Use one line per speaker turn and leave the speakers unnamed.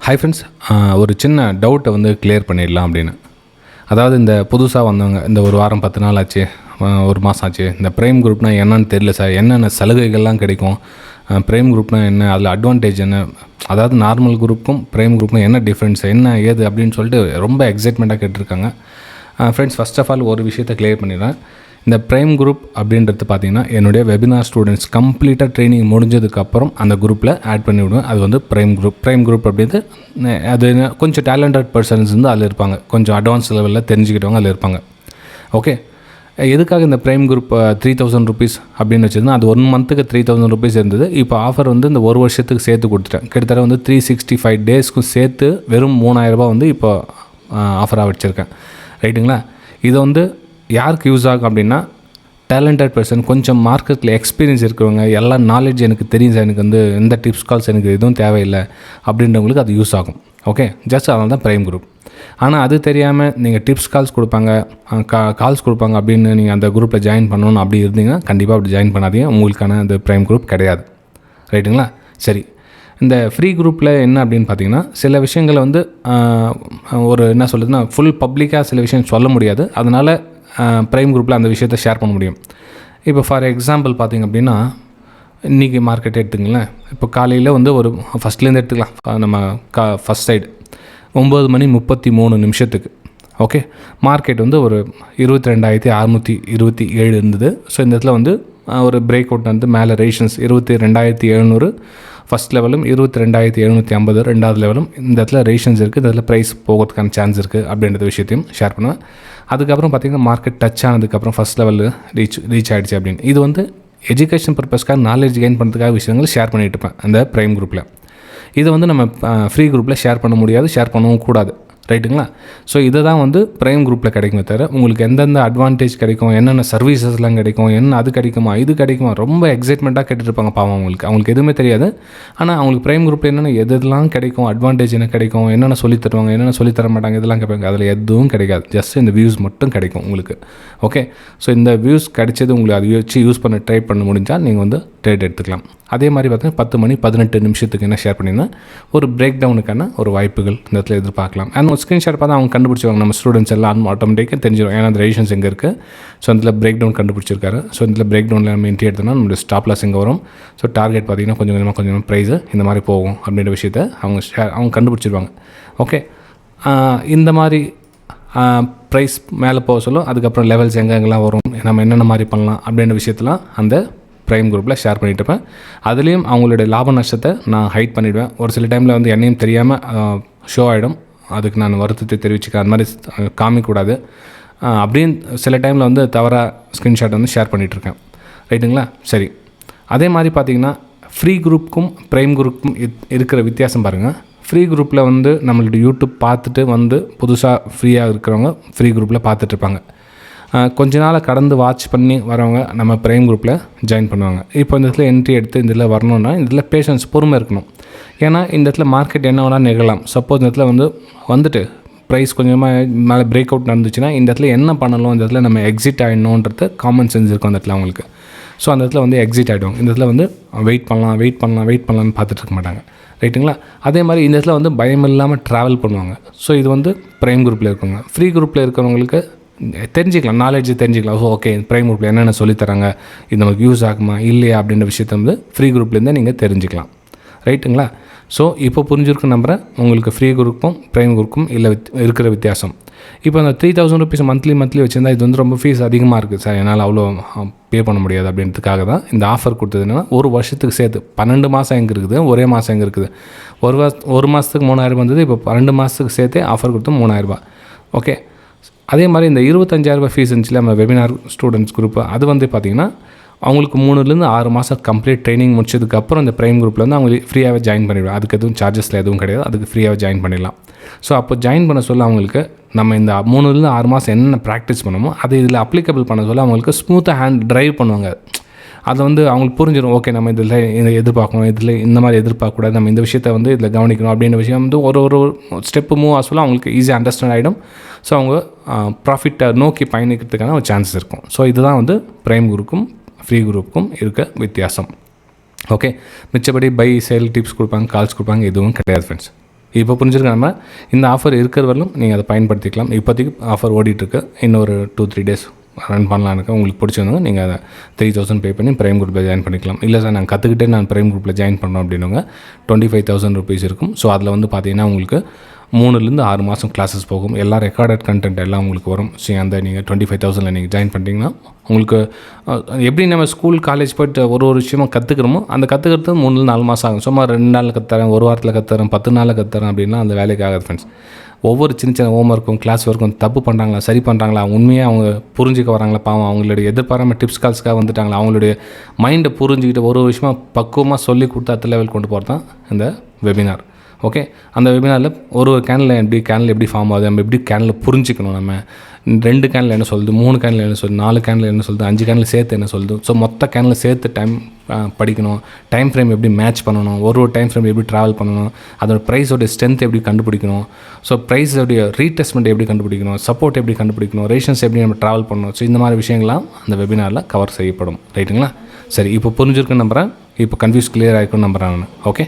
Hi friends, ஒரு சின்ன டவுட்டை வந்து கிளியர் பண்ணிடலாம் அப்படின்னு. அதாவது இந்த புதுசாக வந்தவங்க, இந்த ஒரு வாரம் 10 நாள் ஆச்சு, ஒரு மாதம் ஆச்சு, இந்த ப்ரைம் குரூப்னால் என்னன்னு தெரியல சார், என்னென்ன சலுகைகள்லாம் கிடைக்கும், ப்ரைம் குரூப்னால் என்ன, அதில் அட்வான்டேஜ் என்ன, அதாவது நார்மல் குரூப்புக்கும் ப்ரைம் குரூப்புக்கும் என்ன டிஃப்ரென்ஸ், என்ன ஏது அப்படின்னு சொல்லிட்டு ரொம்ப எக்ஸைட்மெண்ட்டாக கேட்டிருக்காங்க. ஃப்ரெண்ட்ஸ், ஃபஸ்ட் ஆஃப் ஆல் ஒரு விஷயத்தை கிளியர் பண்ணிடுறேன். இந்த ப்ரைம் குரூப் அப்படின்றது பார்த்திங்கன்னா என்னுடைய வெபினார் ஸ்டூடெண்ட்ஸ் கம்ப்ளீட்டாக ட்ரைனிங் முடிஞ்சதுக்கப்புறம் அந்த குரூப்பில் ஆட் பண்ணி விடுவேன். அது வந்து ப்ரைம் குரூப் அப்படின்றது அது கொஞ்சம் டேலண்டட் பர்சன்ஸ் வந்து அதில் இருப்பாங்க, கொஞ்சம் அட்வான்ஸ் லெவலில் தெரிஞ்சுக்கிட்டவங்க அதில் இருப்பாங்க. ஓகே, எதுக்காக இந்த ப்ரைம் குரூப் 3000 rupees அப்படின்னு வச்சுருந்தா, அது 1 monthக்கு 3000 rupees இருந்தது. இப்போ ஆஃபர் வந்து இந்த ஒரு வருஷத்துக்கு சேர்த்து கொடுத்துட்டேன். கிட்டத்தட்ட வந்து 365 daysக்கும் சேர்த்து வெறும் 3000 ரூபா வந்து இப்போ ஆஃபராக வச்சுருக்கேன். ரைட்டுங்களா? இதை வந்து யாருக்கு யூஸ் ஆகும் அப்படின்னா, டேலண்டட் பர்சன், கொஞ்சம் மார்க்கெட்டில் எக்ஸ்பீரியன்ஸ் இருக்கிறவங்க, எல்லா நாலேஜ் எனக்கு தெரியும் சார், எனக்கு வந்து எந்த டிப்ஸ் கால்ஸ் எனக்கு எதுவும் தேவையில்லை அப்படின்றவங்களுக்கு அது யூஸ் ஆகும். ஓகே, ஜஸ்ட் அதனால தான் ப்ரைம் குரூப். ஆனால் அது தெரியாமல் நீங்கள் டிப்ஸ் கால்ஸ் கொடுப்பாங்க, கால்ஸ் கொடுப்பாங்க அப்படின்னு நீங்கள் அந்த குரூப்பில் ஜாயின் பண்ணணும் அப்படி இருந்தீங்கன்னா கண்டிப்பாக அப்படி ஜாயின் பண்ணாதீங்க. உங்களுக்கான அந்த ப்ரைம் குரூப் கிடையாது. ரைட்டுங்களா? சரி, இந்த ஃப்ரீ குரூப்பில் என்ன அப்படின்னு பார்த்தீங்கன்னா, சில விஷயங்களை வந்து ஒரு என்ன சொல்லுதுன்னா, ஃபுல் பப்ளிக்காக சில விஷயம் சொல்ல முடியாது. அதனால் ப்ரைம் குரூப்பில் அந்த விஷயத்தை ஷேர் பண்ண முடியும். இப்போ ஃபார் எக்ஸாம்பிள் பார்த்திங்க அப்படின்னா, இன்றைக்கி மார்க்கெட் எடுத்துங்களேன். இப்போ காலையில் வந்து ஒரு ஃபஸ்ட்லேருந்து எடுத்துக்கலாம், நம்ம ஃபஸ்ட் சைடு 9:33 ஓகே, மார்க்கெட் வந்து ஒரு 22,627 இருந்தது. ஸோ இந்த இடத்துல வந்து ஒரு பிரேக் அவுட் வந்து மேலே ரேஷன்ஸ் 22,700 ஃபஸ்ட் லெவலும் 22,750 ரெண்டாவது லெவலும் இந்த இடத்துல ரேஷன்ஸ் இருக்குது. இந்த இடத்துல ப்ரைஸ் போகிறதுக்கான சான்ஸ் இருக்குது அப்படின்ற விஷயத்தையும் ஷேர் பண்ணுவேன். அதுக்கப்புறம் பார்த்திங்கன்னா, மார்க்கெட் டச் ஆனதுக்கப்புறம் ஃபஸ்ட் லெவலில் ரீச் ஆகிடுச்சு அப்படின்னு. இது வந்து எஜுகேஷன் பர்பஸ்க்காக, நாலேஜ் கெயின் பண்ணுறதுக்காக விஷயங்கள் ஷேர் பண்ணிகிட்டு இருப்பேன் அந்த ப்ரைம் குரூப்பில். இதை வந்து நம்ம ஃப்ரீ குரூப்பில் ஷேர் பண்ண முடியாது, ஷேர் பண்ணவும் கூடாது. ரைட்டுங்களா? ஸோ இதை தான் வந்து ப்ரைம் குரூப்பில் கிடைக்குமே தவிர, உங்களுக்கு எந்தெந்த அட்வான்டேஜ் கிடைக்கும், என்னென்ன சர்வீசஸ்லாம் கிடைக்கும், என்ன அது கிடைக்குமா இது கிடைக்குமா, ரொம்ப எக்ஸைட்மெண்ட்டாக கேட்டுருப்பாங்க பாவம். அவங்களுக்கு எதுவுமே தெரியாது. ஆனால் அவங்களுக்கு ப்ரைம் குரூப்பில் என்னென்ன எதெல்லாம் கிடைக்கும், அட்வான்டேஜ் என்ன கிடைக்கும், என்னென்ன சொல்லி தருவாங்க, என்னென்ன சொல்லி தர மாட்டாங்க, இதெல்லாம் கேட்பாங்க. அதில் எதுவும் கிடைக்காது. ஜஸ்ட் இந்த வியூஸ் மட்டும் கிடைக்கும் உங்களுக்கு. ஓகே, ஸோ இந்த வியூஸ் கிடைச்சது உங்களுக்கு அதை வச்சு யூஸ் பண்ண ட்ரை பண்ண முடிஞ்சால் நீங்கள் வந்து ட்ரேட் எடுத்துக்கலாம். அதே மாதிரி பார்த்தீங்கன்னா 10:18 என்ன ஷேர் பண்ணிங்கன்னா, ஒரு பிரேக் டவுனுக்கான ஒரு வாய்ப்புகள் இந்த இடத்துல எதிர்பார்க்கலாம். அண்ட் ஒரு ஸ்க்ரீன்ஷாட் பார்த்தா அவங்க கண்டுபிடிச்சிருவாங்க, நம்ம ஸ்டூடெண்ட்ஸ் எல்லாம் ஆட்டோமேட்டிக்காக தெரிஞ்சிடும், ஏன்னா அந்த ரேஷன்ஸ் எங்கே இருக்குது. ஸோ அதில் பிரேக் டவுன் கண்டுபிடிச்சிருக்காரு. ஸோ இதில் பிரேக் டவுனில் நம்ம என்ட்ரி எடுத்தோம்னா நம்மளுடைய ஸ்டாப் லாஸ் எங்கே வரும், ஸோ டார்கெட் பார்த்திங்கன்னா கொஞ்சம் ப்ரைஸு இந்த மாதிரி போகும் அப்படின்ற விஷயத்தை அவங்க கண்டுபிடிச்சிருவாங்க. ஓகே, இந்த மாதிரி ப்ரைஸ் மேலே போக சொல்லும். அதுக்கப்புறம் லெவல்ஸ் எங்கெங்கெல்லாம் வரும், நம்ம என்னென்ன மாதிரி பண்ணலாம் அப்படின்ற விஷயத்தெல்லாம் அந்த ப்ரைம் குரூப்பில் ஷேர் பண்ணிகிட்டு இருப்பேன். அதுலேயும் அவங்களுடைய லாப நஷ்டத்தை நான் ஹைட் பண்ணிவிடுவேன். ஒரு சில டைமில் வந்து என்னையும் தெரியாமல் ஷோ ஆகிடும். அதுக்கு நான் வருத்தத்தை தெரிவிச்சுக்க, அந்த மாதிரி காமிக்கூடாது அப்படின்னு சில டைமில் வந்து தவறாக ஸ்க்ரீன்ஷாட் வந்து ஷேர் பண்ணிகிட்ருக்கேன். ரைட்டுங்களா? சரி, அதே மாதிரி பார்த்திங்கன்னா ஃப்ரீ குரூப்புக்கும் ப்ரைம் குரூப்புக்கும் இருக்கிற வித்தியாசம் பாருங்கள். ஃப்ரீ குரூப்பில் வந்து நம்மளுடைய யூடியூப் பார்த்துட்டு வந்து புதுசாக ஃப்ரீயாக இருக்கிறவங்க ஃப்ரீ குரூப்பில் பார்த்துட்ருப்பாங்க. கொஞ்ச நாள் கடந்து வாட்ச் பண்ணி வரவங்க நம்ம ப்ரைம் குரூப்பில் ஜாயின் பண்ணுவாங்க. இப்போ இந்த இடத்துல என்ட்ரி எடுத்து இந்த இதில் வரணுன்னா இந்த இடத்துல பேஷன்ஸ், பொறுமை இருக்கணும். ஏன்னா இந்த இடத்துல மார்க்கெட் என்ன வேணால் நிகழலாம். சப்போஸ் இந்த இடத்துல வந்துட்டு ப்ரைஸ் கொஞ்சமாக மேலே பிரேக் அவுட் நடந்துச்சுன்னா இந்த இடத்துல என்ன பண்ணணும், இந்த இடத்துல நம்ம எக்ஸிட் ஆகிடணுன்றது காமன் சென்ஸ் இருக்கும் அந்த இடத்துல அவங்களுக்கு. ஸோ அந்த இடத்துல வந்து எக்ஸிட் ஆகிடுவாங்க. இந்த இடத்துல வந்து வெயிட் பண்ணலாம்னு பார்த்துட்டு இருக்க மாட்டாங்க. ரைட்டுங்களா? அதே மாதிரி இந்த இடத்துல வந்து பயம் இல்லாமல் ட்ராவல் பண்ணுவாங்க. ஸோ இது வந்து ப்ரைம் குரூப்பில் இருக்கவங்க. ஃப்ரீ குரூப்பில் இருக்கிறவங்களுக்கு தெரிஞ்சிக்கலாம், நாலேஜ் தெரிஞ்சிக்கலாம். ஸோ ஓகே, ப்ரைம் குரூப்பில் என்னென்ன சொல்லித்தராங்க, இது நமக்கு யூஸ் ஆகுமா இல்லையா அப்படின்ற விஷயத்தை வந்து ஃப்ரீ குரூப்லேருந்தே நீங்கள் தெரிஞ்சுக்கலாம். ரைட்டுங்களா? ஸோ இப்போ புரிஞ்சிருக்கும் நம்புகிறேன் உங்களுக்கு ஃப்ரீ குரூப்பும் ப்ரைம் குரூப்பும் இல்லை இருக்கிற வித்தியாசம். இப்போ அந்த 3000 rupees மந்த்லி வச்சுருந்தா இது வந்து ரொம்ப ஃபீஸ் அதிகமாக இருக்குது சார், என்னால் அவ்வளோ பே பண்ண முடியாது அப்படின்றதுக்காக தான் இந்த ஆஃபர் கொடுத்தது. என்னென்னா, ஒரு வருஷத்துக்கு சேர்த்து 12 மாதம் எங்கே இருக்குது, ஒரே மாதம் எங்கே இருக்குது. ஒரு மாதத்துக்கு 3000 வந்தது, இப்போ 12 மாதத்துக்கு சேர்த்தே ஆஃபர் கொடுத்து 3000. ஓகே, அதே மாதிரி இந்த 25,000 ஃபீஸ் இருந்துச்சுல நம்ம வெபினார் ஸ்டூடெண்ட்ஸ் குரூப்பு, அது வந்து பார்த்திங்கன்னா அவங்களுக்கு 3-6 மாதம் கம்ப்ளீட் ட்ரைனிங் முடிச்சதுக்கப்புறம் இந்த ப்ரைம் குரூப்பில் வந்து அவங்களுக்கு ஃப்ரீயாகவே ஜாயின் பண்ணிவிடுவோம். அதுக்கு எதுவும் சார்ஜஸில் எதுவும் கிடையாது, அதுக்கு ஃப்ரீயாகவே ஜாயின் பண்ணிடலாம். ஸோ அப்போ ஜாயின் பண்ண சொல்ல அவங்களுக்கு நம்ம இந்த 3-6 மாதம் என்னென்ன ப்ராக்டிஸ் பண்ணமோ அதை இதில் அப்ளிகபிள் பண்ண சொல்ல அவங்களுக்கு ஸ்மூத்தாக ட்ரைவ் பண்ணுவாங்க. அதை வந்து அவங்களுக்கு புரிஞ்சிடும். ஓகே, நம்ம இதில் இதை எதிர்பார்க்கணும், இதில் இந்த மாதிரி எதிர்பார்க்கக்கூடாது, நம்ம இந்த விஷயத்தை வந்து இதில் கவனிக்கணும் அப்படின்ற விஷயம் வந்து ஒரு ஸ்டெப்பு மூவ் ஆக சொல்ல அவங்களுக்கு ஈஸியாக அண்டர்ஸ்டாண்ட் ஆகிடும். ஸோ அவங்க ப்ராஃபிட்டை நோக்கி பயணிக்கிறதுக்கான ஒரு சான்சஸ் இருக்கும். ஸோ இதுதான் வந்து ப்ரைம் குரூப்புக்கும் ஃப்ரீ குரூப்புக்கும் இருக்க வித்தியாசம். ஓகே, மிச்சபடி பை சேல் டிப்ஸ் கொடுப்பாங்க, கால்ஸ் கொடுப்பாங்க, எதுவும் கிடையாது ஃப்ரெண்ட்ஸ். இப்போ புரிஞ்சிருக்க நம்ம இந்த ஆஃபர் இருக்கிற வரலும் நீங்கள் அதை பயன்படுத்திக்கலாம். இப்போதைக்கு ஆஃபர் ஓடிட்டுருக்கு. இன்னொரு 2-3 டேஸ் ரன் பண்ணலான்னு இருக்கேன். உங்களுக்கு பிடிச்சிருந்தோங்க நீங்கள் அதை 3000 பே பண்ணி ப்ரைம் குரூப்பில் ஜாயின் பண்ணிக்கலாம். இல்லை சார் நான் கற்றுக்கிட்டே நான் ப்ரைம் குரூப்பில் ஜாயின் பண்ணோம் அப்படின்னவங்க 25,000 ருபீஸ் இருக்கும். ஸோ அதில் வந்து பார்த்தீங்கன்னா உங்களுக்கு 3லேருந்து 6 மாதம் கிளாஸஸ் போகும். எல்லா ரெக்கார்டட் கண்டென்ட் எல்லாம் உங்களுக்கு வரும். ஸோ அந்த நீங்கள் 25,000 நீங்கள் ஜாயின் பண்ணிட்டீங்கன்னா உங்களுக்கு எப்படி நம்ம ஸ்கூல் காலேஜ் போய்ட்டு ஒரு விஷயமாக கற்றுக்கிறோமோ அந்த கற்றுக்கிறது 3-4 மாதம் ஆகும். சும்மா 2 நாளில் கற்றுறேன், ஒரு வாரத்தில் கற்றுறேன், 10 நாளில் கற்றுறேன் அப்படின்னா அந்த வேலைக்கு ஆகாது ஃப்ரெண்ட்ஸ். ஒவ்வொரு சின்ன ஹோம் ஒர்க்கும் கிளாஸ் ஒர்க்கும் தப்பு பண்ணுறாங்களா, சரி பண்ணுறாங்களா, உண்மையாக அவங்க புரிஞ்சிக்க வராங்களா, பாவம் அவங்களுடைய எதிர்பாராமல் டிப்ஸ் கால்ஸ்க்காக வந்துட்டாங்களா, அவங்களுடைய மைண்டை புரிஞ்சுக்கிட்டு ஒரு விஷயமாக பக்குவமாக சொல்லி கொடுத்து அடுத்த லெவல் கொண்டு போகிறது தான் இந்த வெபினார். ஓகே, அந்த வெபினாரில் ஒரு கேனில் எப்படி ஃபார்ம் ஆகுது, நம்ம எப்படி கேனில் புரிஞ்சிக்கணும், நம்ம 2 கேனில் என்ன சொல்லுது, 3 கேனில் என்ன சொல்லுது, 4 கேனில் என்ன சொல்லுது, 5 கேனில் சேர்த்து என்ன சொல்லுது. ஸோ மொத்த கேனில் சேர்த்து டைம் படிக்கணும். டைம் ஃப்ரேம் எப்படி மேட்ச் பண்ணணும், ஒரு டைம் ஃப்ரேம் எப்படி ட்ராவல் பண்ணணும், அதோட ப்ரைஸோடைய ஸ்ட்ரென்த் எப்படி கண்டுபிடிக்கணும், ஸோ ப்ரைஸோடைய ரீடெஸ்ட்மெண்ட் எப்படி கண்டுபிடிக்கணும், சப்போர்ட் எப்படி கண்டுபிடிக்கணும், ரேஷன்ஸ் எப்படி நம்ம ட்ராவல் பண்ணணும். ஸோ இந்த மாதிரி விஷயங்கள்லாம் அந்த வெபினாரில் கவர் செய்யப்படும். ரைட்டுங்களா? சரி, இப்போ புரிஞ்சிருக்குன்னு நம்புகிறேன். இப்போ கன்ஃபியூஸ் கிளியர் ஆகிருக்குன்னு நம்புகிறேன் நான். ஓகே.